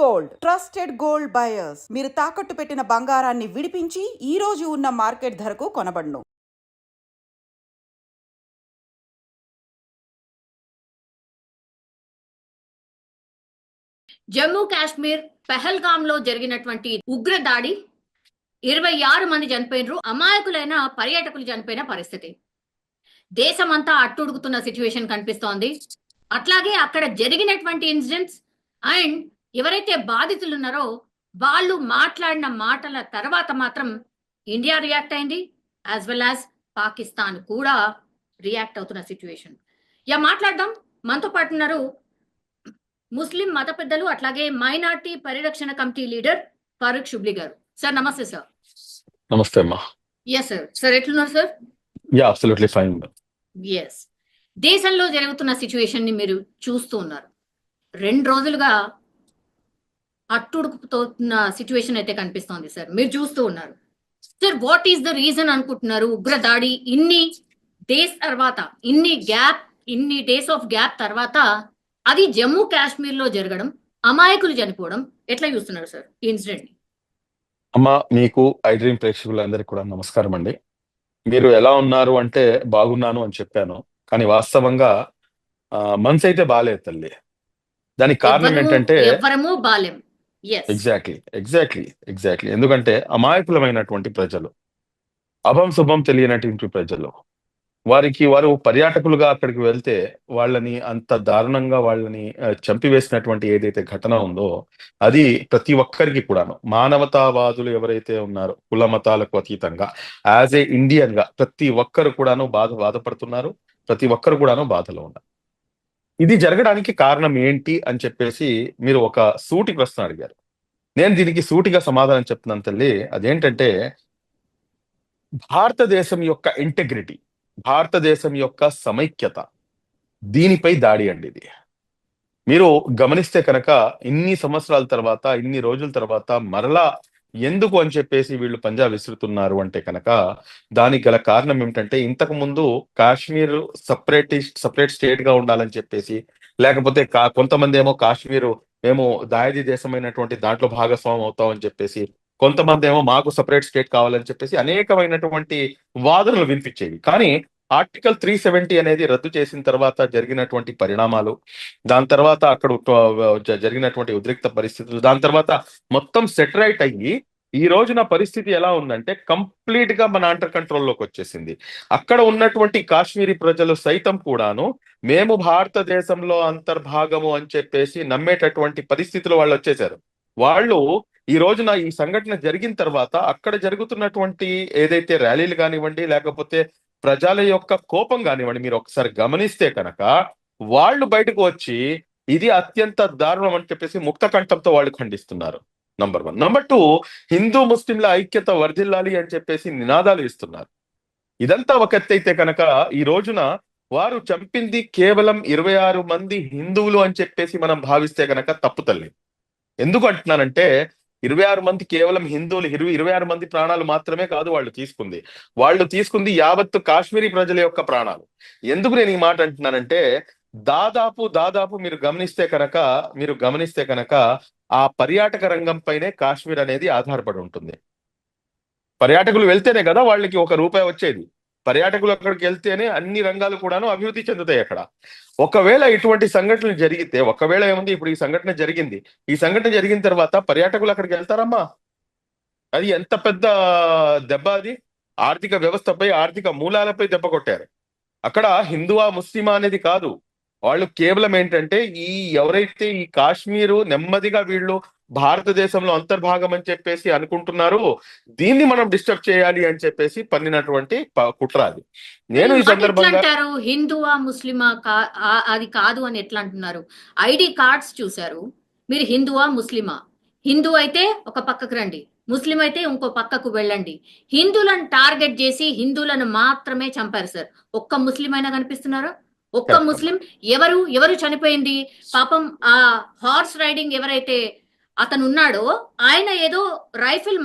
Gold trusted gold buyers. మీరు తాకట్టు పెట్టిన బంగారాన్ని విడిపించి ఈ రోజు ఉన్న మార్కెట్ ధరకు కొనబడును. జమ్మూ కాశ్మీర్ పెహల్గామ్ లో జరిగినటువంటి ఉగ్ర దాడి 26 మంది చనిపోయినరు. అమాయకులైన పర్యాటకులు చనిపోయిన పరిస్థితి. దేశమంతా అట్టుడుగుతున్న సిచ్యువేషన్ కనిపిస్తోంది. అట్లాగే అక్కడ జరిగినటువంటి ఇన్సిడెంట్స్ అండ్ ఎవరైతే బాధితులు ఉన్నారో వాళ్ళు మాట్లాడిన మాటల తర్వాత మాత్రం ఇండియా రియాక్ట్ అయింది, యాజ్ వెల్ యాజ్ పాకిస్తాన్ కూడా రియాక్ట్ అవుతున్న సిచ్యువేషన్. మాట్లాడదాం. మనతో పాటు ఉన్నారు ముస్లిం మత పెద్దలు అట్లాగే మైనార్టీ పరిరక్షణ కమిటీ లీడర్ ఫారూక్ షుబ్లీ గారు. సార్ నమస్తే. సార్ నమస్తే అమ్మా. Yes sir. సార్ ఎట్లున్నారు sir? Ya absolutely fine. Yes. దేశంలో జరుగుతున్న సిచ్యువేషన్ ని మీరు చూస్తూ ఉన్నారు. 2 రోజులుగా అట్టుడుకుతున్న సిచ్యువేషన్ అయితే కనిపిస్తోంది సార్, మీరు చూస్తూ ఉన్నారు. Sir what is the reason అనుకుంటున్నారు? ఉగ్ర దాడి ఇన్ని డేస్ ఆఫ్ గ్యాప్ తర్వాత అది జమ్మూ కాశ్మీర్ లో జరగడం, అమాయకులు చనిపోవడం ఎట్లా చూస్తున్నారు సార్ ఈ ఇన్సిడెంట్ ని? అమ్మా, మీకు ఐ డ్రీమ్ ప్రేక్షకులందరికీ కూడా నమస్కారం అండి. మీరు ఎలా ఉన్నారు అంటే బాగున్నాను అని చెప్పాను, కానీ వాస్తవంగా మనసు అయితే బాగాలేదు తల్లి. దానికి కారణం ఏంటంటే ఎవరము బాలేం. ఎగ్జాక్ట్లీ ఎందుకంటే అమాయకులమైనటువంటి ప్రజలు, అభం శుభం తెలియనటువంటి ప్రజలు, వారు పర్యాటకులుగా అక్కడికి వెళ్తే వాళ్ళని అంత దారుణంగా వాళ్ళని చంపివేసినటువంటి ఏదైతే ఘటన ఉందో అది ప్రతి ఒక్కరికి కూడాను, మానవతావాదులు ఎవరైతే ఉన్నారో కుల మతాలకు అతీతంగా యాజ్ ఏ ఇండియన్ గా ప్రతి ఒక్కరు కూడాను బాధపడుతున్నారు. ప్రతి ఒక్కరు కూడాను బాధలో ఉన్నారు. ఇది జరగడానికి కారణం ఏంటి అని చెప్పేసి మీరు ఒక సూటి ప్రశ్న అడిగారు. నేను దీనికి సూటిగా సమాధానం చెప్తున్నాను తల్లి. అదేంటంటే భారతదేశం యొక్క ఇంటెగ్రిటీ, భారతదేశం యొక్క సమైక్యత, దీనిపై దాడి అండి ఇది. మీరు గమనిస్తే కనుక ఇన్ని సంవత్సరాల తర్వాత, ఇన్ని రోజుల తర్వాత మరలా ఎందుకు అని చెప్పేసి వీళ్ళు పంజా విసురుతున్నారు అంటే కనుక దానికి గల కారణం ఏమిటంటే, ఇంతకు ముందు కాశ్మీర్ సపరేట్ స్టేట్ గా ఉండాలని చెప్పేసి, లేకపోతే కొంతమంది ఏమో కాశ్మీరు మేము దాయాది దేశమైనటువంటి దాంట్లో భాగస్వామ్యం అవుతాం అని చెప్పేసి, కొంతమంది ఏమో మాకు సపరేట్ స్టేట్ కావాలని చెప్పేసి అనేకమైనటువంటి వాదనలు వినిపించేవి. కానీ ఆర్టికల్ 370 అనేది రద్దు చేసిన తర్వాత జరిగినటువంటి పరిణామాలు, దాని తర్వాత అక్కడ జరిగినటువంటి ఉద్రిక్త పరిస్థితులు, దాని తర్వాత మొత్తం సెటరైట్ అయ్యి ఈ రోజున పరిస్థితి ఎలా ఉందంటే కంప్లీట్ గా మన అండర్ కంట్రోల్లోకి వచ్చేసింది. అక్కడ ఉన్నటువంటి కాశ్మీరీ ప్రజలు సైతం కూడాను మేము భారతదేశంలో అంతర్భాగము అని చెప్పేసి నమ్మేటటువంటి పరిస్థితులు వాళ్ళు వచ్చేసారు. వాళ్ళు ఈ రోజున ఈ సంఘటన జరిగిన తర్వాత అక్కడ జరుగుతున్నటువంటి ఏదైతే ర్యాలీలు కానివ్వండి, లేకపోతే ప్రజల యొక్క కోపం కానివ్వండి, మీరు ఒకసారి గమనిస్తే కనుక వాళ్ళు బయటకు వచ్చి ఇది అత్యంత దారుణం అని చెప్పేసి ముక్త కంఠంతో వాళ్ళు ఖండిస్తున్నారు. నంబర్ 1. నంబర్ 2, హిందూ ముస్లింల ఐక్యత వర్ధిల్లాలి అని చెప్పేసి నినాదాలు ఇస్తున్నారు. ఇదంతా ఒక ఎత్తైతే కనుక ఈ రోజున వారు చంపింది కేవలం 26 మంది హిందువులు అని చెప్పేసి మనం భావిస్తే కనుక తప్పు తల్లి. ఎందుకు అంటున్నానంటే 26 మంది కేవలం హిందువులు, 26 మంది ప్రాణాలు మాత్రమే కాదు వాళ్ళు తీసుకుంది యావత్తు కాశ్మీరీ ప్రజల యొక్క ప్రాణాలు. ఎందుకు నేను ఈ మాట అంటున్నానంటే దాదాపు మీరు గమనిస్తే కనుక ఆ పర్యాటక రంగం పైనే కాశ్మీర్ అనేది ఆధారపడి ఉంటుంది. పర్యాటకులు వెళ్తేనే కదా వాళ్ళకి ₹1 వచ్చేది. పర్యాటకులు అక్కడికి వెళ్తేనే అన్ని రంగాలు కూడాను అభివృద్ధి చెందుతాయి అక్కడ. ఒకవేళ ఇటువంటి సంఘటనలు జరిగితే, ఒకవేళ ఏముంది, ఇప్పుడు ఈ సంఘటన జరిగిన తర్వాత పర్యాటకులు అక్కడికి వెళ్తారమ్మా? అది ఎంత పెద్ద దెబ్బ! అది ఆర్థిక వ్యవస్థపై, ఆర్థిక మూలాలపై దెబ్బ కొట్టారు. అక్కడ హిందువా ముస్లిమా అనేది కాదు, వాళ్ళు కేవలం ఏంటంటే ఎవరైతే ఈ కాశ్మీరు నెమ్మదిగా వీళ్ళు భారతదేశంలో అంతర్భాగం అని చెప్పేసి అనుకుంటున్నారు, దీన్ని మనం డిస్టర్బ్ చేయాలి అని చెప్పేసి పన్నినటువంటి కుట్ర అది. నేను ఈ సందర్భంగా హిందువా ముస్లిమా అది కాదు అని ఎట్లా అంటున్నారు? ఐడి కార్డ్స్ చూసారు మీరు, హిందువా ముస్లిమా? హిందూ అయితే ఒక పక్కకు రండి, ముస్లిం అయితే ఇంకో పక్కకు వెళ్ళండి. హిందువులను టార్గెట్ చేసి హిందువులను మాత్రమే చంపారు సార్. ఒక్క ముస్లిం అయినా కనిపిస్తున్నారా? ఒక్క ముస్లిం? ఎవరు చనిపోయింది పాపం? ఆ హార్స్ రైడింగ్ ఎవరైతే అతను ఉన్నాడో ఆయన ఏదో రైఫిల్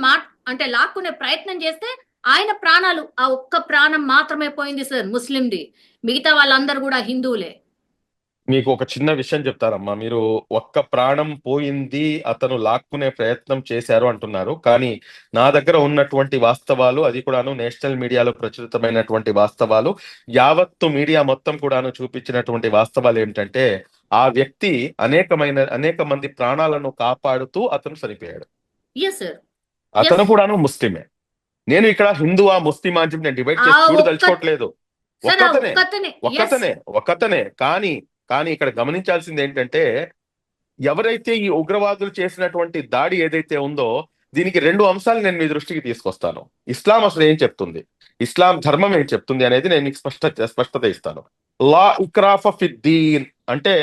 అంటే లాక్కునే ప్రయత్నం చేస్తే ఆయన ప్రాణాలు, ఆ ఒక్క ప్రాణం మాత్రమే పోయింది సార్ ముస్లింది. మిగతా వాళ్ళందరూ కూడా హిందువులే. మీకు ఒక చిన్న విషయం చెప్తారమ్మా. మీరు ఒక్క ప్రాణం పోయింది, అతను లాక్కునే ప్రయత్నం చేశారు అంటున్నారు. కానీ నా దగ్గర ఉన్నటువంటి వాస్తవాలు, అది కూడాను నేషనల్ మీడియాలో ప్రచురితమైనటువంటి వాస్తవాలు, యావత్తు మీడియా మొత్తం కూడాను చూపించినటువంటి వాస్తవాలు ఏమిటంటే, ఆ వ్యక్తి అనేక మంది ప్రాణాలను కాపాడుతూ అతను చనిపోయాడు. Yes sir. అతను ఎస్ కూడాను ముస్లిమే. నేను ఇక్కడ హిందువా ముస్లిమా అని చెప్పి నేను డిబేట్ ఆ చేసి ఒక్క చూడదలుచుకోవట్లేదు. సార్ ఆ ఒక్కతనే ఒక్కతనే ఎస్ ఒక్కతనే ఒక్కతనే కానీ ఇక్కడ గమనించాల్సింది ఏంటంటే, ఎవరైతే ఈ ఉగ్రవాదులు చేసినటువంటి దాడి ఏదైతే ఉందో, దీనికి రెండు అంశాలు నేను మీ దృష్టికి తీసుకొస్తాను. ఇస్లాం అసలు ఏం చెప్తుంది, ఇస్లాం ధర్మం ఏం చెప్తుంది అనేది నేను మీకు స్పష్టత ఇస్తాను. లా ఇక్రాఫ ఫిద్దీన్ అంటే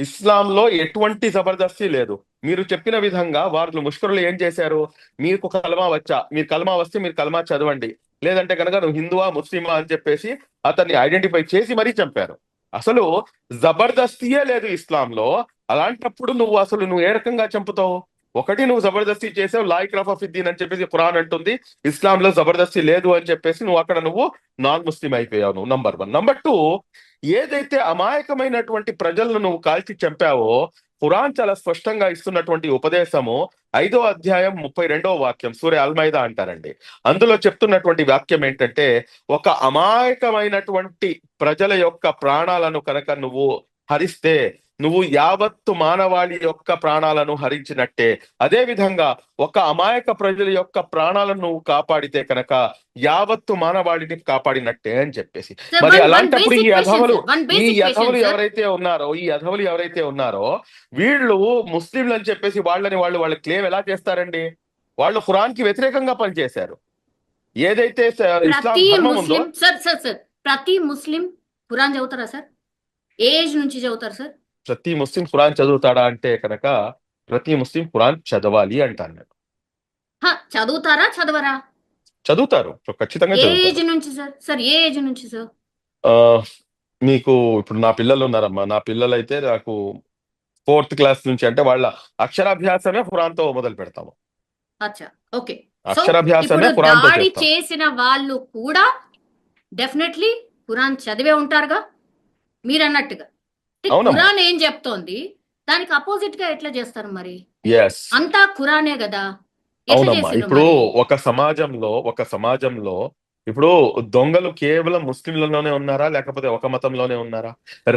ఇస్లాంలో ఎటువంటి జబర్దస్తి లేదు. మీరు చెప్పిన విధంగా వాళ్ళు ముష్కరులు ఏం చేశారు, మీకు కలమా వచ్చా, మీరు కలమా వస్తే మీరు కలమా చదవండి, లేదంటే కనుక నువ్వు హిందువా ముస్లిమా అని చెప్పేసి అతన్ని ఐడెంటిఫై చేసి మరీ చంపారు. అసలు జబర్దస్తియే లేదు ఇస్లాంలో. అలాంటప్పుడు నువ్వు ఏ రకంగా చంపుతావు? ఒకటి, నువ్వు జబర్దస్తి చేసావు, లా ఇక్రాహ ఫిద్దీన్ అని చెప్పేసి ఖురాన్ అంటుంది, ఇస్లాంలో జబర్దస్తి లేదు అని చెప్పేసి నువ్వు నాన్ ముస్లిం అయిపోయావు. నువ్వు నంబర్ 1. నంబర్ 2, ఏదైతే అమాయకమైనటువంటి ప్రజలను నువ్వు కాల్చి చంపావో, ఖురాన్ చాలా స్పష్టంగా ఇస్తున్నటువంటి ఉపదేశము 5వ అధ్యాయం 32వ వాక్యం, సూరే అల్మైదా అంటారండి. అందులో చెప్తున్నటువంటి వాక్యం ఏంటంటే, ఒక అమాయకమైనటువంటి ప్రజల యొక్క ప్రాణాలను కనుక నువ్వు హరిస్తే, నువ్వు యావత్తు మానవాళి యొక్క ప్రాణాలను హరించినట్టే. అదే విధంగా ఒక అమాయక ప్రజల యొక్క ప్రాణాలను నువ్వు కాపాడితే కనుక యావత్తు మానవాళిని కాపాడినట్టే అని చెప్పేసి. సార్ మరి వన్ అలాంటప్పుడు బేసిక్ క్వశ్చన్ సార్, వన్ ఈ బేసిక్ యధవులు క్వశ్చన్ సార్. ఎవరైతే ఉన్నారో వీళ్ళు ముస్లింలు అని చెప్పేసి వాళ్ళ క్లెయిమ్ ఎలా చేస్తారండి? వాళ్ళు ఖురాన్ కి వ్యతిరేకంగా పనిచేశారు. ఏదైతే ఇస్లాం ప్రతి ధర్మం ఉందో, ముస్లిం సార్ ప్రతి ముస్లిం ఖురాన్ చదువుతారా సార్? ఏ ఏజ్ నుంచి చదువుతారు సార్? ప్రతి ముస్లిం ఖురాన్ చదువుతాడా అంటే కనుక, ప్రతి ముస్లిం ఖురాన్ చదవాలి అంటాను నేను. చదువుతారా చదవరా? చదువుతారు, ఖచ్చితంగా ఏ చదువుతారు. ఏజ్ నుంచి సార్? సార్ ఏ ఏజ్ నుంచి సార్? ఆ, మీకు ఇప్పుడు నా పిల్లలు ఉన్నారమ్మా. నా పిల్లలు అయితే నాకు 4th క్లాస్ నుంచి, అంటే వాళ్ళ అక్షరాభ్యాసమే ఖురాన్ తో మొదలు పెడతాము. అచ్చా, ఓకే. సో అక్షరాభ్యాసమే ఇప్పుడు ఖురాన్ తో దాడి చేస్తాం. చేసిన వాళ్ళు కూడా డెఫినెట్లీ ఖురాన్ చదివే ఉంటారుగా మీరు అన్నట్టుగా. అంటే అవునమ్మా. ఖురాన్ ఏం చెప్తోంది, దానికి అపోజిట్ గా ఎట్లా చేస్తారు మరి? ఎస్, అంతా ఖురానే కదా, ఎట్లా అవునమ్మా. చేసిండ్రు ఇప్పుడు మరి? ఒక సమాజంలో ఇప్పుడు దొంగలు కేవలం ముస్లింలలోనే ఉన్నారా, లేకపోతే ఒక మతంలోనే ఉన్నారా?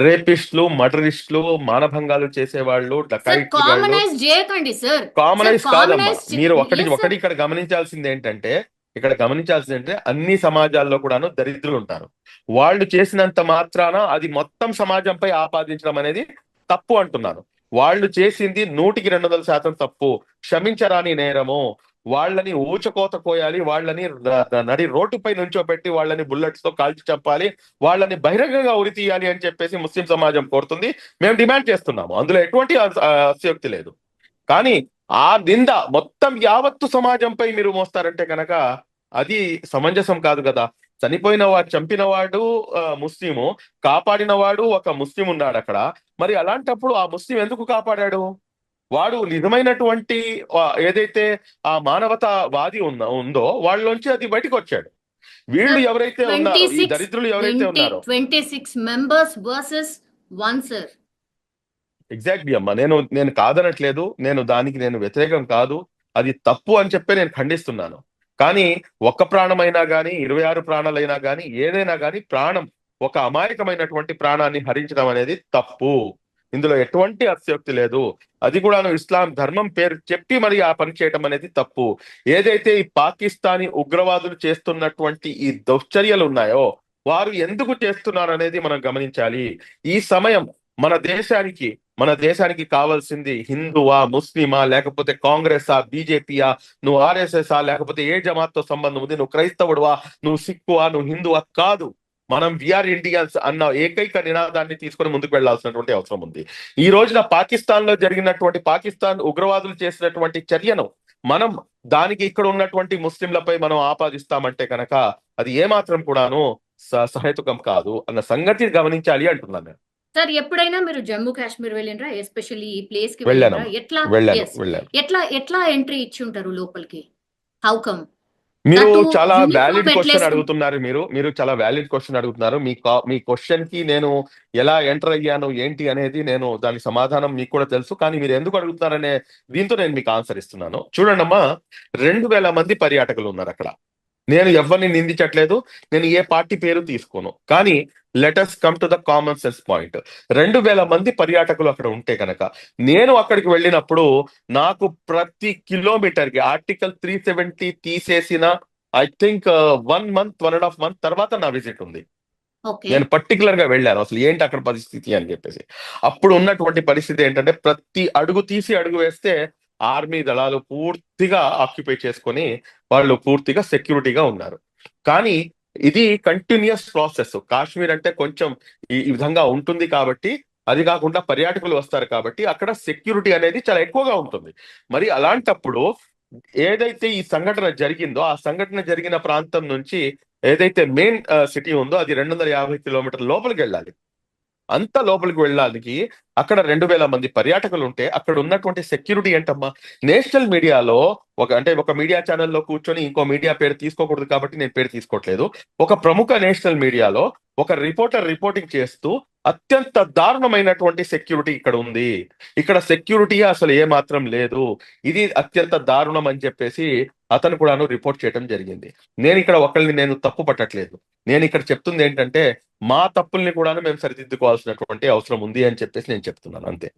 రేపిస్టులు, మర్డరిస్టులు, మానభంగాలు చేసేవాళ్ళు, సార్ డకాయిట్లు గాళ్ళు కామనైజ్ చేయకండి సార్. కామనైజ్ సార్ కాదమ్మా. కామనైజ్ మీరు yes sir. ఇక్కడ గమనించాల్సింది ఏంటంటే, అన్ని సమాజాల్లో కూడాను దరిద్రులు ఉంటారు. వాళ్ళు చేసినంత మాత్రాన అది మొత్తం సమాజంపై ఆపాదించడం అనేది తప్పు అంటున్నాను. వాళ్ళు చేసింది 100% తప్పు, క్షమించరాని నేరము. వాళ్ళని ఊచకోత కోయాలి, వాళ్ళని నడి రోడ్డుపై నుంచోపెట్టి వాళ్ళని బుల్లెట్స్ తో కాల్చి చంపాలి, వాళ్ళని బహిరంగంగా ఉరి తీయాలి అని చెప్పేసి ముస్లిం సమాజం కోరుతుంది. మేము డిమాండ్ చేస్తున్నాము. అందులో ఎటువంటి అతిశయోక్తి లేదు. కానీ ఆ నింద మొత్తం యావత్తు సమాజంపై మీరు మోస్తారంటే కనుక అది సమంజసం కాదు కదా. చంపినవాడు ముస్లిము, కాపాడినవాడు ఒక ముస్లిం ఉన్నాడు అక్కడ. మరి అలాంటప్పుడు ఆ ముస్లిం ఎందుకు కాపాడాడు? వాడు నిజమైనటువంటి ఏదైతే ఆ మానవతావాది ఉందో వాళ్ళలోంచి అది బయటకు వచ్చాడు. వీళ్ళు ఎవరైతే ఉన్నారో, ఈ దరిద్రులు ఎవరైతే ఉన్నారో, 26 మెంబర్స్ వర్సెస్ 1 సార్. ఎగ్జాక్ట్లీ అమ్మా. నేను కాదనట్లేదు, దానికి వ్యతిరేకం కాదు, అది తప్పు అని చెప్పి నేను ఖండిస్తున్నాను. కానీ ఒక్క ప్రాణమైనా కానీ, 26 ప్రాణాలైనా కానీ, ఏదైనా కానీ ప్రాణం, ఒక అమాయకమైనటువంటి ప్రాణాన్ని హరించడం అనేది తప్పు. ఇందులో ఎటువంటి అతిశయోక్తి లేదు. అది కూడా ఇస్లాం ధర్మం పేరు చెప్పి మరి ఆ పని చేయడం అనేది తప్పు. ఏదైతే ఈ పాకిస్తానీ ఉగ్రవాదులు చేస్తున్నటువంటి ఈ దుశ్చర్యలు ఉన్నాయో, వారు ఎందుకు చేస్తున్నారు అనేది మనం గమనించాలి. ఈ సమయం మన దేశానికి కావాల్సింది హిందువా, ముస్లిమా, లేకపోతే కాంగ్రెసా, బీజేపీయా, నువ్వు ఆర్ఎస్ఎస్ లేకపోతే ఏ జమాత్ తో సంబంధం ఉంది, నువ్వు క్రైస్తవుడువా, నువ్వు సిక్కువా, నువ్వు హిందువా కాదు. మనం విఆర్ ఇండియన్స్ అన్న ఏకైక నినాదాన్ని తీసుకొని ముందుకు వెళ్లాల్సినటువంటి అవసరం ఉంది. ఈ రోజున పాకిస్తాన్ ఉగ్రవాదులు చేసినటువంటి చర్యను మనం దానికి ఇక్కడ ఉన్నటువంటి ముస్లింలపై మనం ఆపాదిస్తామంటే కనుక అది ఏమాత్రం కూడాను సహేతుకం కాదు అన్న సంగతి గమనించాలి అంటున్నాను నేను. సార్ ఎప్పుడైనా మీరు జమ్మూ కాశ్మీర్ వెళ్ళినరా? ఎస్పెషల్లీ ఈ ప్లేస్ కి వెళ్ళాను. వెళ్ళినరా? ఎట్లా వెళ్ళాను. ఎట్లా ఎంట్రీ ఇచ్చి ఉంటారు లోపలికి? How come? మీరు దట్టు చాలా వ్యాలిడ్ యూనిఫామ్ క్వశ్చన్ ఎట్లేసుకుంటారు? అడుగుతున్నారు. మీరు చాలా వ్యాలిడ్ క్వశ్చన్ అడుగుతున్నారు. మీ క్వశ్చన్ కి నేను ఎలా ఎంటర్ అయ్యాను ఏంటి అనేది నేను దాని సమాధానం మీకు కూడా తెలుసు. కానీ మీరు ఎందుకు అడుగుతున్నారనే దీంతో నేను మీకు ఆన్సర్ ఇస్తున్నాను. చూడండమ్మా, 2000 మంది పర్యాటకులు ఉన్నారు అక్కడ. నేను ఎవరిని నిందించట్లేదు. నేను ఏ పార్టీ పేరు తీసుకోను. కానీ let's come to the common sense point. 2000 మంది పర్యాటకులు అక్కడ ఉంటే కనుక నేను అక్కడికి వెళ్ళినప్పుడు నాకు ప్రతి కిలోమీటర్ కి ఆర్టికల్ 370 తీసేసిన ఐ థింక్ 1.5 మంత్ తర్వాత నా విజిట్ ఉంది. ఓకే. నేను పర్టికులర్ గా వెళ్ళాను అసలు ఏంటి అక్కడ పరిస్థితి అని చెప్పేసి. అప్పుడు ఉన్నటువంటి పరిస్థితి ఏంటంటే ప్రతి అడుగు తీసి అడుగు వేస్తే ఆర్మీ దళాలు పూర్తిగా ఆక్యుపై చేసుకొని వాళ్ళు పూర్తిగా సెక్యూరిటీగా ఉన్నారు. కానీ ఇది కంటిన్యూస్ ప్రాసెస్. కాశ్మీర్ అంటే కొంచెం ఈ విధంగా ఉంటుంది కాబట్టి, అది కాకుండా పర్యాటకులు వస్తారు కాబట్టి అక్కడ సెక్యూరిటీ అనేది చాలా ఎక్కువగా ఉంటుంది. మరి అలాంటప్పుడు ఏదైతే ఈ సంఘటన జరిగిందో ఆ సంఘటన జరిగిన ప్రాంతం నుంచి ఏదైతే మెయిన్ సిటీ ఉందో అది 250 కిలోమీటర్ల లోపలికి వెళ్ళాలి. అంత లోపలికి వెళ్ళడానికి అక్కడ 2000 మంది పర్యాటకులు ఉంటే అక్కడ ఉన్నటువంటి సెక్యూరిటీ ఏంటమ్మా? నేషనల్ మీడియాలో ఒక మీడియా ఛానల్లో కూర్చొని ఇంకో మీడియా పేరు తీసుకోకూడదు కాబట్టి నేను పేరు తీసుకోవట్లేదు. ఒక ప్రముఖ నేషనల్ మీడియాలో ఒక రిపోర్టర్ రిపోర్టింగ్ చేస్తూ అత్యంత దారుణమైనటువంటి సెక్యూరిటీ ఇక్కడ ఉంది, ఇక్కడ సెక్యూరిటీ అసలు ఏ మాత్రం లేదు, ఇది అత్యంత దారుణం అని చెప్పేసి అతను కూడాను రిపోర్ట్ చేయడం జరిగింది. నేను ఇక్కడ ఒకళ్ళని నేను తప్పు పట్టట్లేదు. నేను ఇక్కడ చెప్తుంది ఏంటంటే మా తప్పుల్ని కూడా మేము సరిదిద్దుకోవాల్సినటువంటి అవసరం ఉంది అని చెప్పేసి నేను చెప్తున్నాను అంతే.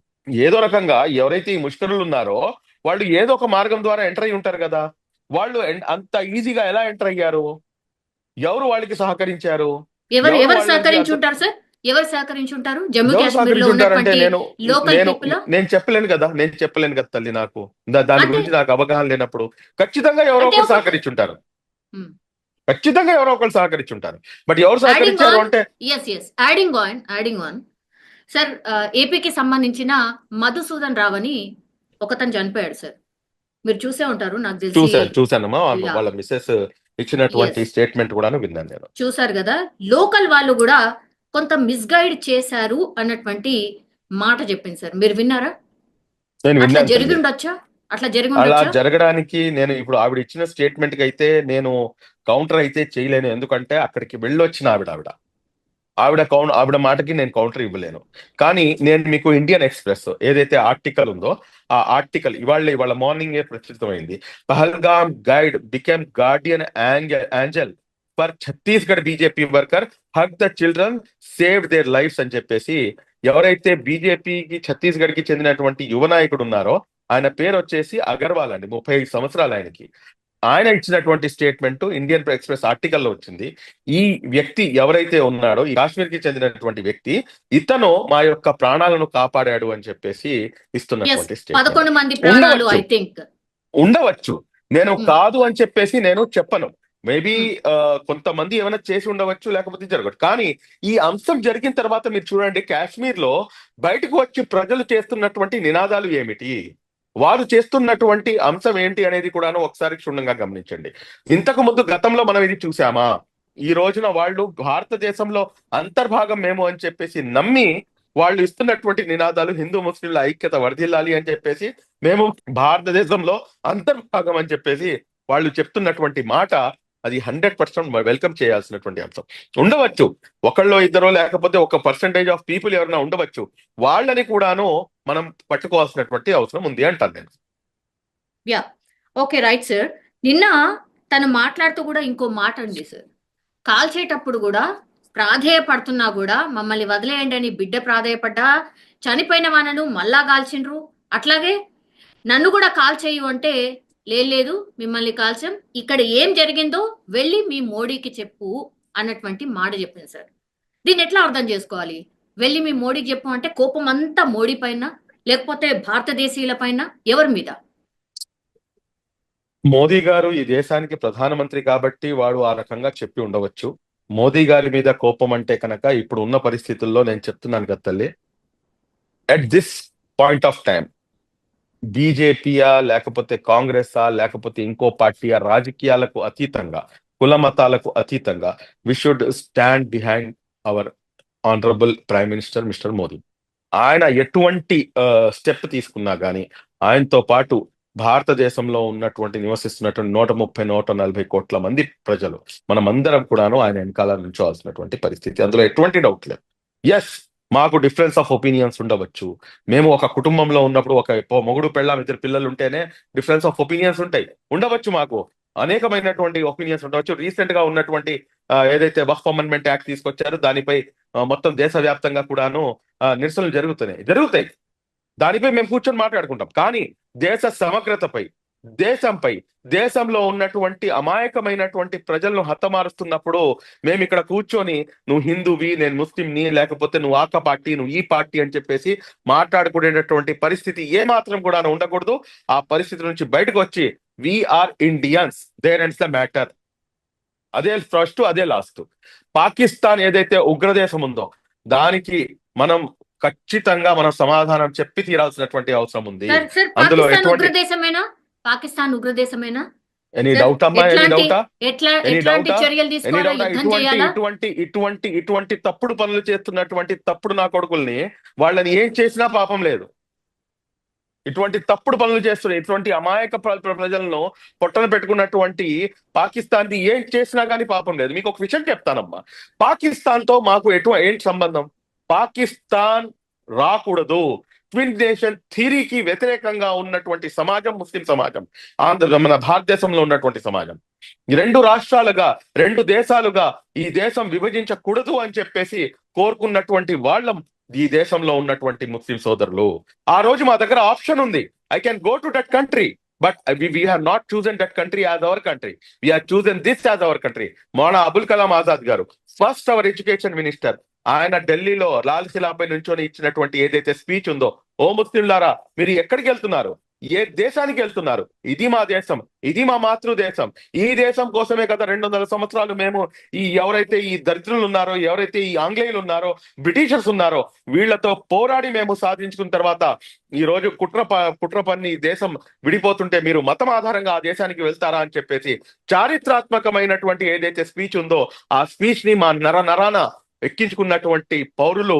ఏదో రకంగా ఎవరైతే ఈ ముష్కరులు ఉన్నారో వాళ్ళు ఏదో ఒక మార్గం ద్వారా ఎంటర్ అయి ఉంటారు కదా. వాళ్ళు అంత ఈజీగా ఎలా ఎంటర్ అయ్యారు? ఎవరు వాళ్ళకి సహకరించారు? ఎవరు ఎవరు ఎవరు వాళ్ళకి సహకరించుంటారు సార్? ఎవరు సహకరించుంటారు? జమ్మూ ఎవరు కాశ్మీర్ లో సహకరించుంటారంటే ఉన్నటువంటి లోకల్ నేను పీపుల్ నేను చెప్పలేను కదా. తల్లి, నాకు దాని అంటే గురించి నాకు అవగాహన లేనప్పుడు ఖచ్చితంగా ఎవరో అంటే ఒకరు ఒక సహకరించుంటారు. ఖచ్చితంగా ఎవరో ఒకరు సహకరించుంటారు. బట్ ఎవరు యాడింగ్ సహకరించారు ఆన్ అంటే ఎస్ యాడింగ్ ఆన్ సార్, ఏపీకి సంబంధించిన మధుసూదన్ రావు అని ఒకతను చనిపోయాడు సార్. మీరు చూసే ఉంటారు నాకు తెలిసి. చూశానమ్మా. యా, వాళ్ళ మిస్సెస్ ఇచ్చినటువంటి ఎస్, స్టేట్మెంట్ కూడా విన్నాను నేను. చూసారు కదా. లోకల్ వాళ్ళు కూడా కొంత మిస్గైడ్ చేశారు అన్నటువంటి మాట చెప్పింది సార్. మీరు విన్నారా? నేను అట్లా విన్నాను జరిగి తల్లి. ఉండొచ్చా? అట్లా జరిగి అలా ఉండొచ్చా? జరగడానికి నేను ఇప్పుడు ఆవిడ ఇచ్చిన స్టేట్మెంట్ కి అయితే నేను కౌంటర్ అయితే చేయలేను. ఎందుకంటే అక్కడికి వెళ్ళొచ్చిన ఆవిడ మాటకి నేను కౌంటర్ ఇవ్వలేను. కానీ నేను మీకు ఇండియన్ ఎక్స్ప్రెస్ ఏదైతే ఆర్టికల్ ఉందో ఆ ఆర్టికల్ ఇవాళ మార్నింగే ప్రచురితమైంది. Pahalgam guide became guardian angel for Chhattisgarh BJP worker hug the children save their lives అని చెప్పేసి ఎవరైతే బీజేపీకి ఛత్తీస్గఢ్ కి చెందినటువంటి యువ నాయకుడు ఉన్నారో ఆయన పేరు వచ్చేసి అగర్వాల్ అండి. 35 సంవత్సరాలు ఆయనకి. ఆయన ఇచ్చినటువంటి స్టేట్మెంట్ ఇండియన్ ఎక్స్ప్రెస్ ఆర్టికల్లో వచ్చింది. ఈ వ్యక్తి ఎవరైతే ఉన్నాడో ఈ కాశ్మీర్ కి చెందినటువంటి వ్యక్తి, ఇతను మా యొక్క ప్రాణాలను కాపాడాడు అని చెప్పేసి ఇస్తున్నటువంటి స్టేట్మెంట్. 11 మంది ప్రాణాలు ఐ థింక్ ఉండవచ్చు. నేను కాదు అని చెప్పేసి నేను చెప్పను. మేబీ కొంతమంది ఏమైనా చేసి ఉండవచ్చు, లేకపోతే జరగవచ్చు. కానీ ఈ అంశం జరిగిన తర్వాత మీరు చూడండి, కాశ్మీర్ లో బయటకు వచ్చి ప్రజలు చేస్తున్నటువంటి నినాదాలు ఏమిటి, వారు చేస్తున్నటువంటి అంశం ఏంటి అనేది కూడాను ఒకసారి క్షుణ్ణంగా గమనించండి. ఇంతకు ముందు గతంలో మనం ఇది చూసామా? ఈ రోజున వాళ్ళు భారతదేశంలో అంతర్భాగం మేము అని చెప్పేసి నమ్మి వాళ్ళు ఇస్తున్నటువంటి నినాదాలు హిందూ ముస్లింల ఐక్యత వర్ధిల్లాలి అని చెప్పేసి, మేము భారతదేశంలో అంతర్భాగం అని చెప్పేసి వాళ్ళు చెప్తున్నటువంటి మాట అది 100% వెల్కమ్ చేయాల్సినటువంటి అంశం. ఉండవచ్చు ఒకళ్ళో ఇద్దరో లేకపోతే ఒక పర్సంటేజ్ ఆఫ్ పీపుల్ ఎవరైనా ఉండవచ్చు, వాళ్ళని కూడాను మనం పట్టుకోవాల్సినటువంటి అవసరం ఉంది అంటాను నేను. Yeah, okay, right sir. నిన్న తను మాట్లాడుతూ కూడా ఇంకో మాట అండి సార్. కాల్చేటప్పుడు కూడా ప్రాధేయపడుతున్నా కూడా మమ్మల్ని వదిలేయండి అని బిడ్డ ప్రాధేయపడ్డా, చనిపోయిన వాళ్ళను మళ్ళా కాల్చిండ్రు. అట్లాగే నన్ను కూడా కాల్చేయు అంటే లేదు మిమ్మల్ని కాల్చాం, ఇక్కడ ఏం జరిగిందో వెళ్ళి మీ మోడీకి చెప్పు అన్నటువంటి మాట చెప్పింది సార్. దీన్ని ఎట్లా అర్థం చేసుకోవాలి? వెళ్ళి మీ మోడీకి చెప్పు అంటే కోపం అంతా మోడీ పైన, లేకపోతే భారతదేశీయుల పైన, ఎవరి మీద? మోదీ గారు ఈ దేశానికి ప్రధానమంత్రి కాబట్టి వాడు ఆ రకంగా చెప్పి ఉండవచ్చు. మోదీ గారి మీద కోపం అంటే కనుక ఇప్పుడు ఉన్న పరిస్థితుల్లో నేను చెప్తున్నాను కదా తల్లి, at this point of time బీజేపీయా లేకపోతే కాంగ్రెసా లేకపోతే ఇంకో పార్టీయా, రాజకీయాలకు అతీతంగా, కుల మతాలకు అతీతంగా we should stand behind our honourable prime minister mister Modi. ఆయన ఎటువంటి స్టెప్ తీసుకున్నా గానీ ఆయనతో పాటు భారతదేశంలో నివసిస్తున్నటువంటి 130-140 కోట్ల మంది ప్రజలు మనమందరం కూడాను ఆయన వెనకాల నుంచోవాల్సినటువంటి పరిస్థితి, అందులో ఎటువంటి డౌట్ లేదు. ఎస్, మాకు డిఫరెన్స్ ఆఫ్ ఒపీనియన్స్ ఉండవచ్చు. మేము ఒక కుటుంబంలో ఉన్నప్పుడు ఒక మొగుడు పెళ్ళాం 2 పిల్లలు ఉంటేనే డిఫరెన్స్ ఆఫ్ ఒపీనియన్స్ ఉంటాయి, ఉండవచ్చు. మాకు అనేకమైనటువంటి ఒపీనియన్స్ ఉండవచ్చు. రీసెంట్ గా ఉన్నటువంటి ఏదైతే వక్ఫ్ అమెండ్మెంట్ యాక్ట్ తీసుకొచ్చారో దానిపై మొత్తం దేశవ్యాప్తంగా కూడాను నిరసనలు జరుగుతాయి. దానిపై మేము కూర్చొని మాట్లాడుకుంటాం. కానీ దేశ సమగ్రతపై, దేశంలో ఉన్నటువంటి అమాయకమైనటువంటి ప్రజలను హతమారుస్తున్నప్పుడు మేము ఇక్కడ కూర్చొని నువ్వు హిందూవి, నేను ముస్లింని, లేకపోతే నువ్వు ఆక పార్టీ, నువ్వు ఈ పార్టీ అని చెప్పేసి మాట్లాడుకునేటటువంటి పరిస్థితి ఏ మాత్రం కూడా ఉండకూడదు. ఆ పరిస్థితి నుంచి బయటకు వచ్చి we are Indians, there ends the matter. అదే ఫస్ట్, అదే లాస్ట్. పాకిస్తాన్ ఏదైతే ఉగ్రదేశం ఉందో దానికి మనం ఖచ్చితంగా మనం సమాధానం చెప్పి తీరాల్సినటువంటి అవసరం ఉంది. అందులో పాకిస్తాన్ ఉగ్రదేశమేనా? ఎనీ డౌట్ అమ్మా? ఎనీ డౌటా? ఎట్లాంటి చర్యలు తీసుకోవాలా? యుద్ధం చేయాలా? ఇటువంటి తప్పుడు పనులు చేస్తున్నటువంటి తప్పుడు నా కొడుకుల్ని వాళ్ళని ఏం చేసినా పాపం లేదు. ఇటువంటి తప్పుడు పనులు చేస్తున్న ఇటువంటి అమాయక ప్రజలను పొట్టన పెట్టుకున్నటువంటి పాకిస్తాన్ ఏం చేసినా కానీ పాపం లేదు. మీకు ఒక విషయం చెప్తానమ్మా, పాకిస్తాన్ తో మాకు ఏంటి సంబంధం? పాకిస్తాన్ రాకూడదు. ట్విన్ నేషన్ థియరీకి వ్యతిరేకంగా ఉన్నటువంటి సమాజం ముస్లిం సమాజం, మన భారతదేశంలో ఉన్నటువంటి సమాజం. 2 రాష్ట్రాలుగా, 2 దేశాలుగా ఈ దేశం విభజించకూడదు అని చెప్పేసి కోరుకున్నటువంటి వాళ్ళం ఈ దేశంలో ఉన్నటువంటి ముస్లిం సోదరులు. ఆ రోజు మా దగ్గర ఆప్షన్ ఉంది, I can go to that country, but we have not chosen that country as our country. We have chosen this as our country. Maulana Abul Kalam Azad గారు, ఫస్ట్ అవర్ ఎడ్యుకేషన్ మినిస్టర్, ఆయన ఢిల్లీలో లాల్ ఖిలాపై నుంచొని ఇచ్చినటువంటి ఏదైతే స్పీచ్ ఉందో, ఓ ముస్లింలారా మీరు ఎక్కడికి వెళ్తున్నారు, ఏ దేశానికి వెళ్తున్నారు? ఇది మా దేశం, ఇది మా మాతృదేశం. ఈ దేశం కోసమే కదా 200 సంవత్సరాలు మేము ఎవరైతే ఈ దరిద్రులు ఉన్నారో, ఎవరైతే ఈ ఆంగ్లేయులు ఉన్నారో, బ్రిటిషర్స్ ఉన్నారో, వీళ్లతో పోరాడి మేము సాధించుకున్న తర్వాత ఈ రోజు కుట్ర పన్ని దేశం విడిపోతుంటే మీరు మతం ఆధారంగా ఆ దేశానికి వెళ్తారా అని చెప్పేసి చారిత్రాత్మకమైనటువంటి ఏదైతే స్పీచ్ ఉందో ఆ స్పీచ్ ని మా నరాన ఎక్కించుకున్నటువంటి పౌరులు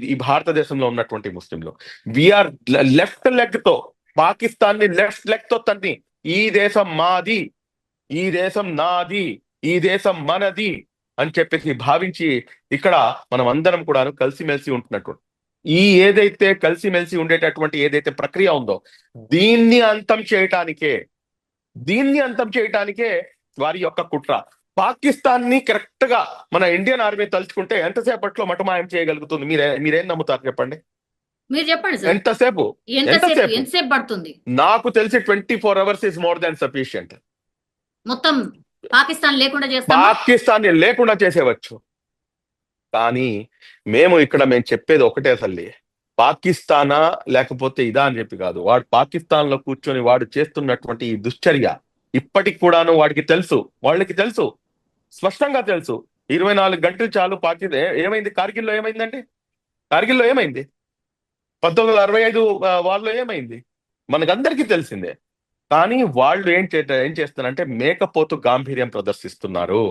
ఈ భారతదేశంలో ఉన్నటువంటి ముస్లింలు. వీఆర్ లెఫ్ట్ లెగ్ తో పాకిస్తాన్ ని లెఫ్ట్ లెగ్ తో తన్ని ఈ దేశం మాది, ఈ దేశం నాది, ఈ దేశం మనది అని చెప్పేసి భావించి ఇక్కడ మనం అందరం కూడా కలిసిమెలిసి ఉంటున్నట్టు ఏదైతే కలిసిమెలిసి ఉండేటటువంటి ఏదైతే ప్రక్రియ ఉందో దీన్ని అంతం చేయటానికే వారి యొక్క కుట్ర. పాకిస్తాన్ ని కరెక్ట్ గా మన ఇండియన్ ఆర్మీ తలుచుకుంటే ఎంతసేపట్లో మటమాయం చేయగలుగుతుంది? మీరేం నమ్ముతారు చెప్పండి? మీరు చెప్పండి. ఎంతసేపు పడుతుంది? నాకు తెలిసి 24 hours is more than sufficient. మొత్తం పాకిస్తాన్ లేకుండా చేసేవచ్చు. కానీ మేము చెప్పేది ఒకటే తల్లి, పాకిస్తానా లేకపోతే ఇదా అని చెప్పి కాదు. వాడు పాకిస్తాన్ లో కూర్చొని వాడు చేస్తున్నటువంటి ఈ దుశ్చర్య ఇప్పటికి కూడాను వాళ్ళకి తెలుసు, స్పష్టంగా తెలుసు. 24 గంటలు చాలు. ఏమైంది కార్గిల్లో? ఏమైందండి కార్గిల్లో? ఏమైంది 1965 వార్లో? ఏమైంది? మనకందరికీ తెలిసిందే. కానీ వాళ్ళు ఏం చేస్తున్నారంటే మేకపోతు గాంభీర్యం ప్రదర్శిస్తున్నారు.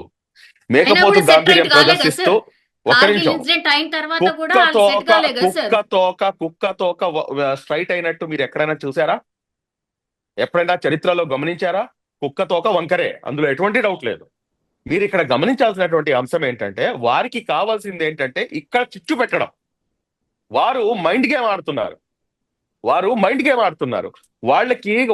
ప్రదర్శిస్తూ ఒక నిమిషం, కుక్క తోక స్ట్రైట్ అయినట్టు మీరు ఎక్కడైనా చూసారా? ఎప్పుడైనా చరిత్రలో గమనించారా? కుక్క తోక వంకరే, అందులో ఎటువంటి డౌట్ లేదు. మీరు ఇక్కడ గమనించాల్సినటువంటి అంశం ఏంటంటే వారికి కావాల్సింది ఏంటంటే ఇక్కడ చిచ్చు పెట్టడం. వారు మైండ్ గేమ్ ఆడుతున్నారు.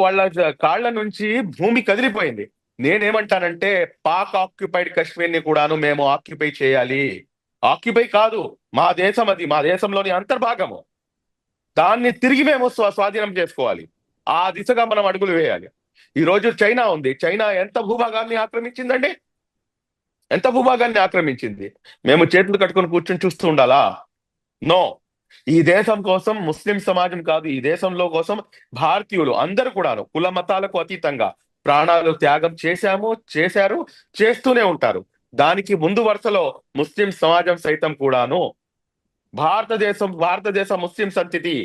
వాళ్ళ కాళ్ల నుంచి భూమి కదిలిపోయింది. నేనేమంటానంటే పాక్ ఆక్యుపైడ్ కాశ్మీర్ ని కూడాను మేము ఆక్యుపై చేయాలి. ఆక్యుపై కాదు, మా దేశం, అది మా దేశంలోని అంతర్భాగము. దాన్ని తిరిగి మేము స్వాధీనం చేసుకోవాలి. ఆ దిశగా మనం అడుగులు వేయాలి. ఈ రోజు చైనా ఉంది. చైనా ఎంత భూభాగాన్ని ఆక్రమించింది? మేము చేతులు కట్టుకొని కూర్చొని చూస్తూ ఉండాలా? నో. ఈ దేశం కోసం ముస్లిం సమాజం కాదు, ఈ దేశంలో కోసం భారతీయులు అందరూ కూడాను కుల మతాలకు అతీతంగా ప్రాణాలు త్యాగం చేశారు, చేస్తూనే ఉంటారు. దానికి ముందు వరుసలో ముస్లిం సమాజం సైతం కూడాను. భారతదేశ ముస్లిం సంతతి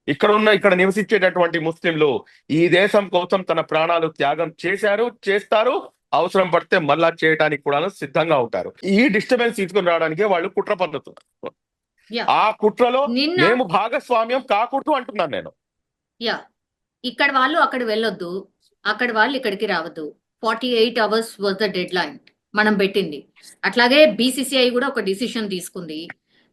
ఇక్కడ నివసించేటటువంటి ముస్లింలు ఈ దేశం కోసం తన ప్రాణాలు త్యాగం చేస్తారు, అవసరం పడితే మళ్ళా చేయడానికి కూడా సిద్ధంగా ఉంటారు. ఈ డిస్టర్బెన్స్ తీసుకుని రావడానికే వాళ్ళు కుట్ర పన్నుతున్నారు. ఆ కుట్రలో మేము భాగస్వామ్యం కాకూడదు అంటున్నాను నేను. ఇక్కడ వాళ్ళు అక్కడ వెళ్ళొద్దు, అక్కడ వాళ్ళు ఇక్కడికి రావద్దు. 48 hours was the dead line మనం పెట్టింది. అట్లాగే బీసీసీఐ కూడా ఒక డిసిషన్ తీసుకుంది.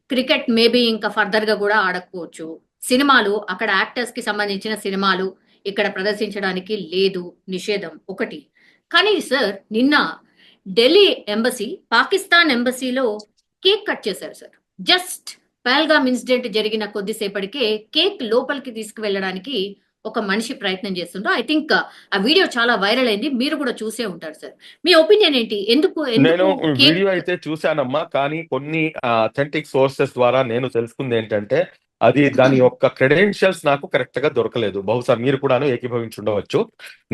క్రికెట్ మేబీ ఇంకా ఫర్దర్ గా కూడా ఆడకపోవచ్చు. సినిమాలు అక్కడ యాక్టర్స్ కి సంబంధించిన సినిమాలు ఇక్కడ ప్రదర్శించడానికి లేదు, నిషేధం ఒకటి. కానీ సార్ నిన్న ఢిల్లీ ఎంబసీ, పాకిస్తాన్ ఎంబసీలో కేక్ కట్ చేశారు సార్. జస్ట్ పహల్గామ్ ఇన్సిడెంట్ జరిగిన కొద్దిసేపటికే కేక్ లోపలికి తీసుకువెళ్ళడానికి ఒక మనిషి ప్రయత్నం చేస్తుండ్రు. ఐ థింక్ ఆ వీడియో చాలా వైరల్ అయింది, మీరు కూడా చూసే ఉంటారు సార్. మీ ఒపీనియన్ ఏంటి? ఎందుకు నేను కేక్ వీడియో అయితే చూశానమ్మా, కానీ కొన్ని అథెంటిక్ సోర్సెస్ ద్వారా నేను తెలుసుకుంది ఏంటంటే అది దాని యొక్క క్రెడెన్షియల్స్ నాకు కరెక్ట్ గా దొరకలేదు. బహుశా మీరు కూడాను ఏకీభవించి ఉండవచ్చు.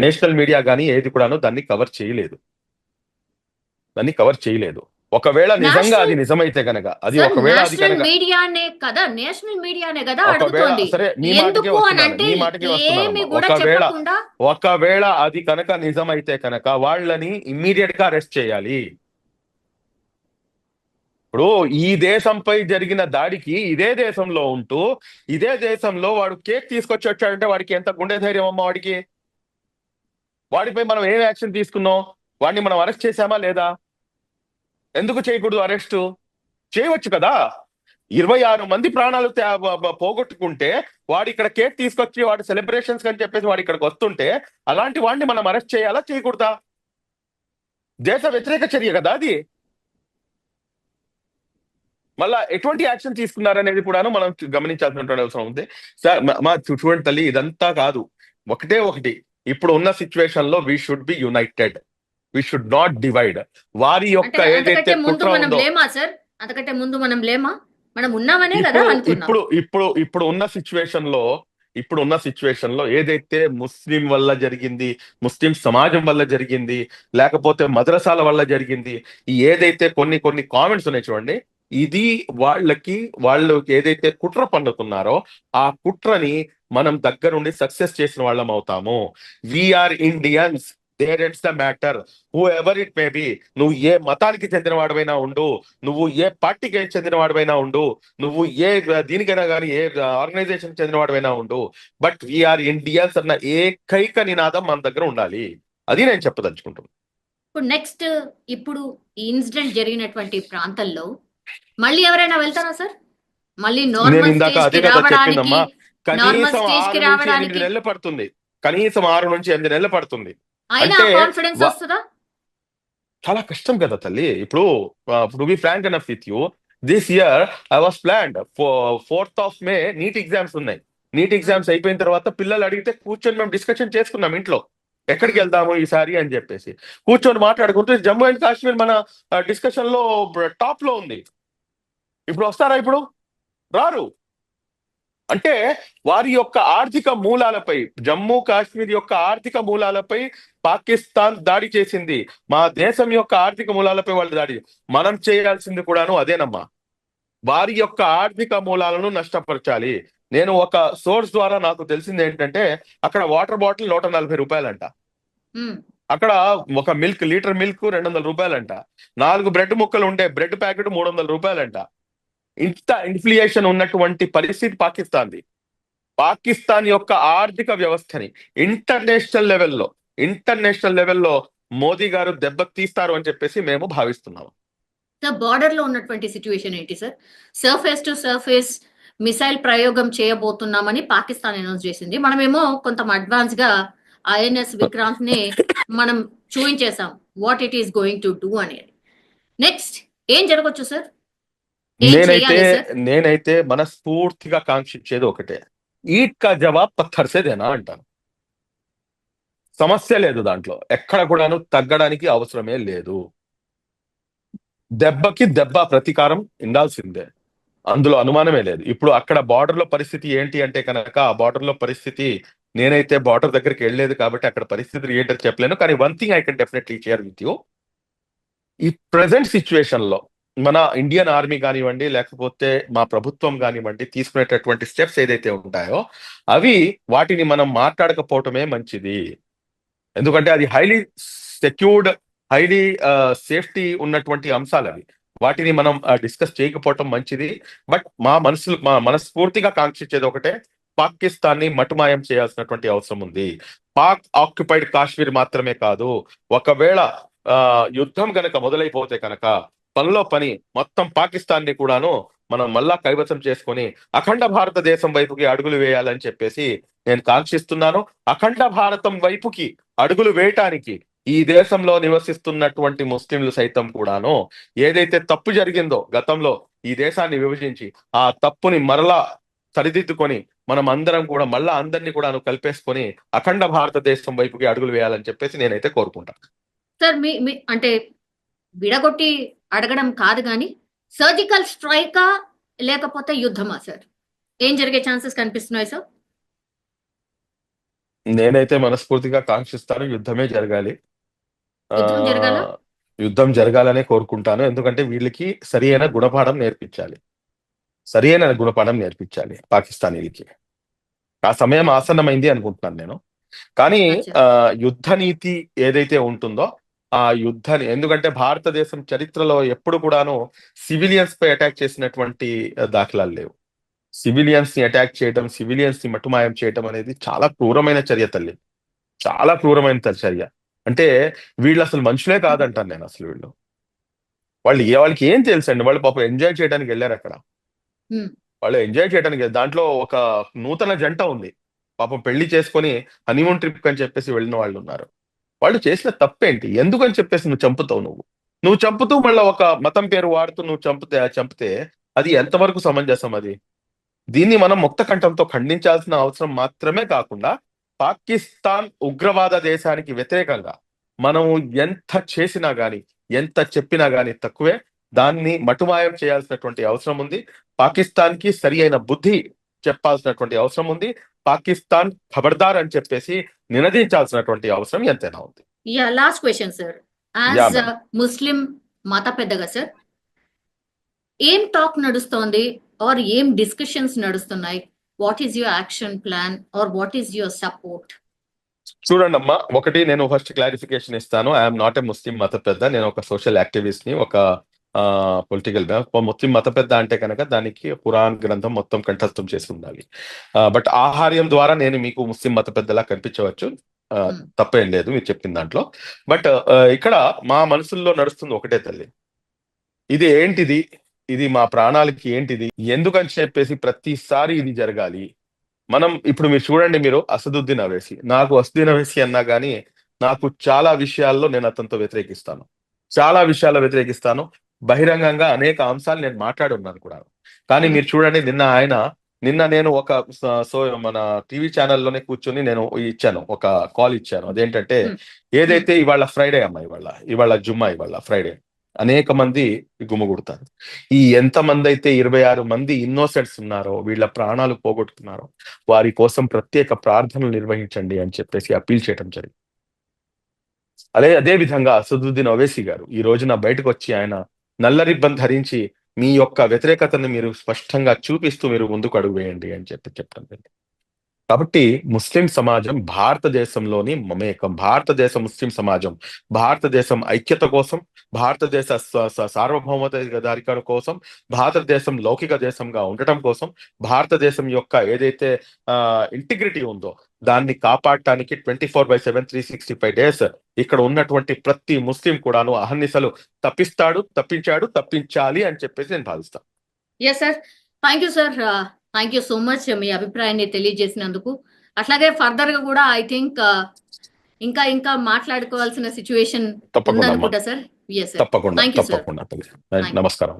నేషనల్ మీడియా కానీ ఏది కూడాను దాన్ని కవర్ చేయలేదు. ఒకవేళ నిజంగా అది నిజమైతే గనక, అది ఒకవేళ అది నేషనల్ కనుక మీడియానే కదా ఒకవేళ అడుగుతోంది. సరే మీ మాటకే ఎందుకు అని వస్తున్నాను, అంటే మీ మాటకే ఏమి వస్తున్నానమ్మా. కూడా చెప్పకుండా ఒకవేళ అది కనుక నిజమైతే కనుక వాళ్ళని ఇమ్మీడియట్ గా అరెస్ట్ చేయాలి. ఇప్పుడు ఈ దేశంపై జరిగిన దాడికి ఇదే దేశంలో ఉంటూ ఇదే దేశంలో వాడు కేక్ తీసుకొచ్చి వచ్చాడంటే వాడికి ఎంత గుండె ధైర్యం అమ్మా వాడికి. వాడిపై మనం ఏం యాక్షన్ తీసుకున్నాం? వాడిని మనం అరెస్ట్ చేశామా లేదా? ఎందుకు చేయకూడదు అరెస్టు? చేయవచ్చు కదా. 26 మంది ప్రాణాలు పోగొట్టుకుంటే వాడు ఇక్కడ కేక్ తీసుకొచ్చి వాడి సెలబ్రేషన్స్ అని చెప్పేసి వాడు ఇక్కడికి వస్తుంటే అలాంటి వాడిని మనం అరెస్ట్ చేయాలా చేయకూడదా? దేశ వ్యతిరేక చర్య కదా అది. మళ్ళా ఎటువంటి యాక్షన్ తీసుకున్నారనేది కూడాను మనం గమనించాల్సినటువంటి అవసరం ఉంది. సార్ మా చూడండి తల్లి, ఇదంతా కాదు, ఒకటి ఇప్పుడు ఉన్న సిచ్యువేషన్ లో we should be United, we should not divide. వారి యొక్క అంటే ఏదైతే అంతకంటే ముందు కుట్ర మనం ఉందో లేమా సార్? అంతకంటే ముందు మనం లేమా? మనం ఉన్నామనే కదా అనుకున్నాం. ఇప్పుడు ఉన్న సిచ్యువేషన్ లో ఏదైతే ముస్లిం వల్ల జరిగింది, ముస్లిం సమాజం వల్ల జరిగింది, లేకపోతే మద్రసాల వల్ల జరిగింది, ఈ ఏదైతే కొన్ని కామెంట్స్ ఉన్నాయి చూడండి, ఇది వాళ్ళు ఏదైతే కుట్ర పన్నుతున్నారో ఆ కుట్రని మనం దగ్గరుండి సక్సెస్ చేసిన వాళ్ళం అవుతాము. We are Indians, there ends the matter, whoever it may be. నువ్వు ఏ మతానికి చెందిన వాడివైనా ఉండు, నువ్వు ఏ పార్టీకి చెందిన వాడివైనా ఉండు, నువ్వు ఏ దీనికైనా కానీ ఏ ఆర్గనైజేషన్ చెందిన వాడివైనా ఉండు, బట్ వీఆర్ ఇండియన్స్ అన్న ఏకైక నినాదం మన దగ్గర ఉండాలి. అది నేను చెప్పదలుచుకుంటున్నాను. ఇప్పుడు నెక్స్ట్ ఇప్పుడు ఈ ఇన్సిడెంట్ జరిగినటువంటి ప్రాంతంలో మళ్ళీ ఎవరైనా వెళ్తారా సార్? మళ్ళీ నేను నార్మల్ ఇందాక స్టేజ్ అదే కి కదా రావడానికి, చెప్పిందమ్మా, నార్మల్ కనీసం స్టేజ్ 6 కి నుంచి 8 రావడానికి నెలలు పడుతుంది. కనీసం 6 నుంచి 8 నెలలు పడుతుంది. అయినా అంటే కాన్ఫిడెన్స్ వ- వస్తుందా? చాలా కష్టం కదా తల్లి. ఇప్పుడు to be frank enough with you, this year I was planned 4th of May NEET exams ఉన్నాయి. నీట్ ఎగ్జామ్స్ అయిపోయిన తర్వాత పిల్లలు అడిగితే కూర్చొని మేము డిస్కషన్ చేసుకున్నాం ఇంట్లో, ఎక్కడికి వెళ్దాము ఈసారి అని చెప్పేసి కూర్చొని మాట్లాడుకుంటూ జమ్మూ అండ్ కాశ్మీర్ మన డిస్కషన్ లో టాప్ లో ఉంది. ఇప్పుడు వస్తారా? ఇప్పుడు రారు. అంటే వారి యొక్క ఆర్థిక మూలాలపై, జమ్మూ కాశ్మీర్ యొక్క ఆర్థిక మూలాలపై పాకిస్తాన్ దాడి చేసింది. మా దేశం యొక్క ఆర్థిక మూలాలపై వాళ్ళు దాడి, మనం చేయాల్సింది కూడాను అదేనమ్మా. వారి యొక్క ఆర్థిక మూలాలను నష్టపరచాలి. నేను ఒక సోర్స్ ద్వారా నాకు తెలిసింది ఏంటంటే అక్కడ వాటర్ బాటిల్ 140 రూపాయలంట, ఉమ్. అక్కడ ఒక లీటర్ మిల్క్ 200 రూపాయలంట, 4 బ్రెడ్ ముక్కలు ఉండే బ్రెడ్ ప్యాకెట్ 300 రూపాయలంట. ఇంత ఇన్ఫ్లేషన్ ఉన్నటువంటి పరిస్థితి పాకిస్తాన్ది. పాకిస్తాన్ యొక్క ఆర్థిక వ్యవస్థని ఇంటర్నేషనల్ లెవెల్లో మోదీ గారు దెబ్బతీస్తారు అని చెప్పేసి మేము భావిస్తున్నాము. సార్ బార్డర్ లో ఉన్నటువంటి సిచ్యువేషన్ ఏంటి sir? Surface to surface missile ప్రయోగం చేయబోతున్నామని పాకిస్తాన్ అనౌన్స్ చేసింది. మనమేమో కొంత అడ్వాన్స్ గా ఐఎన్ఎస్ విక్రాంత్ ని మనం చూపించేసాం what it is going to do అనేది. నెక్స్ట్ ఏం జరగచ్చు సార్? ఏం చేయాలి సార్? నేనైతే మనస్ఫూర్తిగా కాంక్షించేది ఒకటే, ఈట్ కా జవాబ్ పత్తర్ సే దేనా అంటాను. సమస్య లేదు దాంట్లో, ఎక్కడ కూడాను తగ్గడానికి అవసరమే లేదు. దెబ్బకి దెబ్బ ప్రతీకారం ఉండాల్సిందే, అందులో అనుమానమే లేదు. ఇప్పుడు అక్కడ బార్డర్ లో పరిస్థితి ఏంటి అంటే కనుక, ఆ బార్డర్ లో పరిస్థితి, నేనైతే బార్డర్ దగ్గరికి వెళ్ళలేదు కాబట్టి అక్కడ పరిస్థితులు ఏంటని చెప్పలేను. కానీ one thing I can definitely share with you, ఈ ప్రెసెంట్ సిచ్యువేషన్ లో మన ఇండియన్ ఆర్మీ కానివ్వండి, లేకపోతే మా ప్రభుత్వం కానివ్వండి, తీసుకునేటటువంటి స్టెప్స్ ఏదైతే ఉంటాయో వాటిని మనం మాట్లాడకపోవటమే మంచిది. ఎందుకంటే అది హైలీ సెక్యూర్డ్, హైలీ సేఫ్టీ ఉన్నటువంటి అంశాలు అవి. వాటిని మనం డిస్కస్ చేయకపోవటం మంచిది. బట్ మా మనస్ఫూర్తిగా కాంక్షించేది ఒకటే, పాకిస్తాన్ని మటుమాయం చేయాల్సినటువంటి అవసరం ఉంది. పాక్ ఆక్యుపైడ్ కాశ్మీర్ మాత్రమే కాదు, ఒకవేళ యుద్ధం గనక మొదలైపోతే కనుక పనిలో పని మొత్తం పాకిస్తాన్ని కూడాను మనం మళ్ళా కైవసం చేసుకొని అఖండ భారతదేశం వైపుకి అడుగులు వేయాలని చెప్పేసి నేను కాంక్షిస్తున్నాను. అఖండ భారతం వైపుకి అడుగులు వేయటానికి ఈ దేశంలో నివసిస్తున్నటువంటి ముస్లింలు సైతం కూడాను ఏదైతే తప్పు జరిగిందో గతంలో ఈ దేశాన్ని విభజించి ఆ తప్పుని మరలా సరిదిద్దుకొని మనం అందరం కూడా మళ్ళా అందరినీ కూడా కలిపేసుకొని అఖండ భారతదేశం వైపుకి అడుగులు వేయాలని చెప్పేసి నేనైతే కోరుకుంటాను. సార్ మీ అంటే విడగొట్టి అడగడం కాదు కానీ సర్జికల్ స్ట్రైకా లేకపోతే యుద్ధమా సార్? ఏం జరిగే ఛాన్సెస్ కనిపిస్తున్నాయి సార్? నేనైతే మనస్ఫూర్తిగా కాంక్షిస్తాను యుద్ధమే జరగాలి. యుద్ధం జరగాల? యుద్ధం జరగాలనే కోరుకుంటాను. ఎందుకంటే వీళ్ళకి సరి అయిన గుణపాఠం నేర్పించాలి. సరి అయిన గుణపాఠం నేర్పించాలి పాకిస్తానీలకి. ఆ సమయం ఆసన్నమైంది అనుకుంటున్నాను నేను. కానీ యుద్ధ నీతి ఏదైతే ఉంటుందో ఆ యుద్ధాన్ని, ఎందుకంటే భారతదేశం చరిత్రలో ఎప్పుడు కూడాను సివిలియన్స్ పై అటాక్ చేసినటువంటి దాఖలాలు లేవు. సివిలియన్స్ ని అటాక్ చేయడం, సివిలియన్స్ ని మటుమాయం చేయడం అనేది చాలా క్రూరమైన చర్య తల్లి, చాలా క్రూరమైన చర్య. అంటే వీళ్ళు అసలు మనుషులే కాదంటాను నేను. అసలు వాళ్ళకి ఏం తెలుసండి? వాళ్ళు పాపం ఎంజాయ్ చేయడానికి వెళ్ళారు అక్కడ. వాళ్ళు ఎంజాయ్ చేయడానికి, దాంట్లో ఒక నూతన జంట ఉంది పాపం, పెళ్లి చేసుకొని హనీమూన్ ట్రిప్ అని చెప్పేసి వెళ్ళిన వాళ్ళు ఉన్నారు. వాళ్ళు చేసిన తప్పేంటి? ఎందుకని చెప్పేసి నువ్వు చంపుతావు? నువ్వు చంపుతూ మళ్ళీ ఒక మతం పేరు వాడుతూ నువ్వు చంపితే అది ఎంతవరకు సమంజసం? అది దీన్ని మనం ముక్త కంఠంతో ఖండించాల్సిన అవసరం మాత్రమే కాకుండా పాకిస్తాన్ ఉగ్రవాద దేశానికి వ్యతిరేకంగా మనం ఎంత చేసినా గాని, ఎంత చెప్పినా గాని తక్కువే. దాన్ని మటుమాయం చేయాల్సినటువంటి అవసరం ఉంది. పాకిస్తాన్ కి సరి అయిన బుద్ధి చెప్పాల్సినటువంటి అవసరం ఉంది. పాకిస్తాన్ ఖబర్దార్ అని చెప్పేసి నినదించాల్సినటువంటి అవసరం ఎంతైనా ఉంది. లాస్ట్ క్వశ్చన్ సార్, యాజ్ ముస్లిం మత పెద్దగా సార్, ఏం టాక్ నడుస్తోంది ఆర్ ఏం డిస్కషన్స్ నడుస్తున్నాయి? What is your action plan or what is your support? చూడండి అమ్మా, ఒకటి నేను ఫస్ట్ క్లారిఫికేషన్ ఇస్తాను. ఐఎమ్ నాట్ ఏ ముస్లిం మత పెద్ద. నేను ఒక సోషల్ యాక్టివిస్ట్ ని, ఒక పొలిటికల్ ముస్లిం మత పెద్ద అంటే కనుక దానికి ఖురాన్ గ్రంథం మొత్తం కంఠస్థం చేసి ఉండాలి. బట్ ఆహార్యం ద్వారా నేను మీకు ముస్లిం మత పెద్దలా కనిపించవచ్చు, తప్పేం లేదు మీరు చెప్పిన దాంట్లో. బట్ ఇక్కడ మా మనసుల్లో నడుస్తుంది ఒకటే తల్లి, ఇది ఏంటిది, ఇది మా ప్రాణాలకి ఏంటిది, ఎందుకని చెప్పేసి ప్రతిసారి ఇది జరగాలి. మనం ఇప్పుడు మీరు చూడండి, మీరు అసదుద్దీన్ అవైసీ, నాకు అసదుద్దీన్ అవైసీ అన్నా కానీ నాకు చాలా విషయాల్లో నేను అతనితో వ్యతిరేకిస్తాను, చాలా విషయాల్లో వ్యతిరేకిస్తాను. బహిరంగంగా అనేక అంశాలు నేను మాట్లాడి ఉన్నాను కూడా. కానీ మీరు చూడండి, నిన్న నేను ఒక మన టీవీ ఛానల్లోనే కూర్చొని నేను ఇచ్చాను, ఒక కాల్ ఇచ్చాను. అదేంటంటే ఏదైతే ఇవాళ ఫ్రైడే అమ్మా, ఇవాళ జుమ్మా, ఇవాళ ఫ్రైడే, అనేక మంది గుమ్మగుడతారు. ఈ ఎంతమంది అయితే 26 మంది ఇన్నోసెంట్స్ ఉన్నారో, వీళ్ళ ప్రాణాలు పోగొట్టుకున్నారో, వారి కోసం ప్రత్యేక ప్రార్థనలు నిర్వహించండి అని చెప్పేసి అప్పీల్ చేయడం జరిగింది. అదే విధంగా అసదుద్దీన్ అవైసీ గారు ఈ రోజున బయటకు వచ్చి ఆయన నల్ల రిబ్బన్ ధరించి మీ యొక్క వ్యతిరేకతను మీరు స్పష్టంగా చూపిస్తూ మీరు ముందుకు అడుగు వేయండి అని చెప్పడం జరిగింది. కాబట్టి ముస్లిం సమాజం భారతదేశంలోని మమేకం, భారతదేశ ముస్లిం సమాజం భారతదేశం ఐక్యత కోసం, భారతదేశ సార్వభౌమాధికారం కోసం, భారతదేశం లౌకిక దేశంగా ఉండటం కోసం, భారతదేశం యొక్క ఏదైతే ఇంటిగ్రిటీ ఉందో దాన్ని కాపాడటానికి 24/7 365 days ఇక్కడ ఉన్నటువంటి ప్రతి ముస్లిం కూడాను అహర్నిశలు తప్పించాలి అని చెప్పేసి నేను భావిస్తాను. Yes sir, thank you sir, thank you so much మీ అభిప్రాయాన్ని తెలియజేసినందుకు. అట్లాగే ఫర్దర్ గా కూడా ఐ థింక్ ఇంకా మాట్లాడుకోవాల్సిన సిచ్యువేషన్ ఉందనుకుంటా సార్. తప్పకుండా. నమస్కారం.